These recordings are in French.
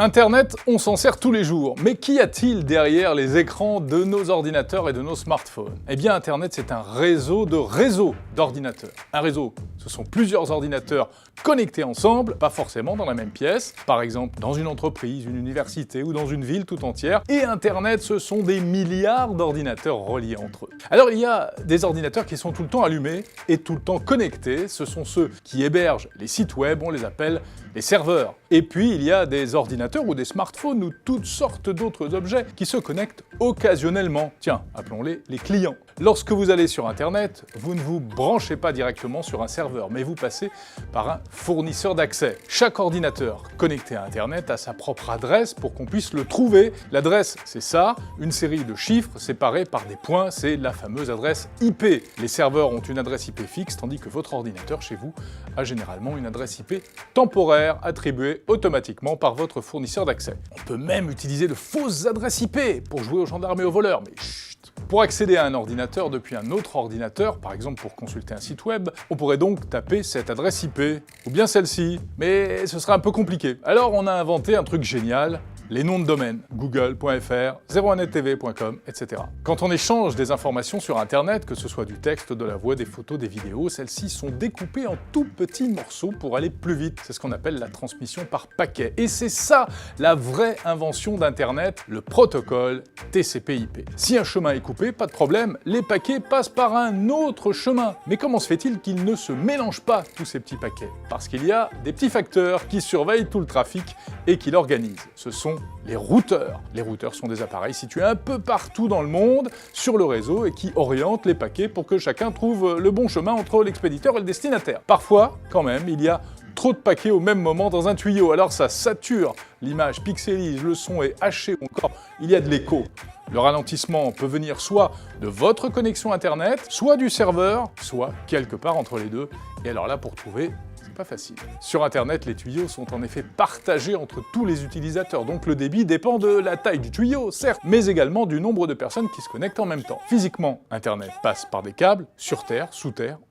Internet, on s'en sert tous les jours, mais qu'y a-t-il derrière les écrans de nos ordinateurs et de nos smartphones? Eh bien, Internet, c'est un réseau de réseaux d'ordinateurs. Un réseau, ce sont plusieurs ordinateurs connectés ensemble, pas forcément dans la même pièce, par exemple dans une entreprise, une université ou dans une ville tout entière. Et Internet, ce sont des milliards d'ordinateurs reliés entre eux. Alors, il y a des ordinateurs qui sont tout le temps allumés et tout le temps connectés. Ce sont ceux qui hébergent les sites web, on les appelle les serveurs. Et puis, il y a des ordinateurs ou des smartphones ou toutes sortes d'autres objets qui se connectent occasionnellement. Tiens, appelons-les les clients. Lorsque vous allez sur Internet, vous ne vous branchez pas directement sur un serveur, mais vous passez par un fournisseur d'accès. Chaque ordinateur connecté à Internet a sa propre adresse pour qu'on puisse le trouver. L'adresse, c'est ça, une série de chiffres séparés par des points, c'est la fameuse adresse IP. Les serveurs ont une adresse IP fixe, tandis que votre ordinateur chez vous a généralement une adresse IP temporaire attribuée automatiquement par votre fournisseur d'accès. On peut même utiliser de fausses adresses IP pour jouer aux gendarmes et aux voleurs, mais chut. Pour accéder à un ordinateur depuis un autre ordinateur, par exemple pour consulter un site web, on pourrait donc taper cette adresse IP, ou bien celle-ci, mais ce serait un peu compliqué. Alors on a inventé un truc génial, les noms de domaine, google.fr, 01nettv.com, etc. Quand on échange des informations sur Internet, que ce soit du texte, de la voix, des photos, des vidéos, celles-ci sont découpées en tout petits morceaux pour aller plus vite. C'est ce qu'on appelle la transmission par paquet. Et c'est ça la vraie invention d'Internet, le protocole TCP/IP. Si un chemin est coupé, pas de problème, les paquets passent par un autre chemin. Mais comment se fait-il qu'ils ne se mélangent pas, tous ces petits paquets? Parce qu'il y a des petits facteurs qui surveillent tout le trafic et qui l'organisent. Ce sont les routeurs. Les routeurs sont des appareils situés un peu partout dans le monde, sur le réseau, et qui orientent les paquets pour que chacun trouve le bon chemin entre l'expéditeur et le destinataire. Parfois, quand même, il y a trop de paquets au même moment dans un tuyau, alors ça sature, l'image pixelise, le son est haché, ou encore il y a de l'écho. Le ralentissement peut venir soit de votre connexion Internet, soit du serveur, soit quelque part entre les deux. Et alors là, pour trouver, pas facile. Sur Internet, les tuyaux sont en effet partagés entre tous les utilisateurs, donc le débit dépend de la taille du tuyau, certes, mais également du nombre de personnes qui se connectent en même temps. Physiquement, Internet passe par des câbles, sur terre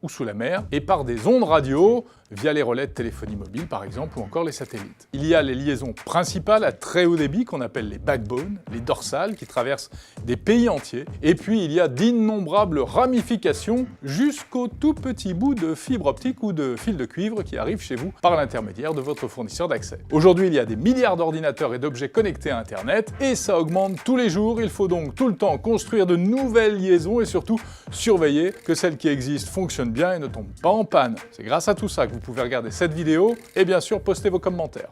ou sous la mer, et par des ondes radio, via les relais de téléphonie mobile par exemple, ou encore les satellites. Il y a les liaisons principales à très haut débit qu'on appelle les backbones, les dorsales, qui traversent des pays entiers, et puis il y a d'innombrables ramifications jusqu'au tout petit bout de fibre optique ou de fil de cuivre qui arrive chez vous par l'intermédiaire de votre fournisseur d'accès. Aujourd'hui, il y a des milliards d'ordinateurs et d'objets connectés à Internet, et ça augmente tous les jours. Il faut donc tout le temps construire de nouvelles liaisons et surtout surveiller que celles qui existent fonctionnent bien et ne tombent pas en panne. C'est grâce à tout ça que vous pouvez regarder cette vidéo et bien sûr poster vos commentaires.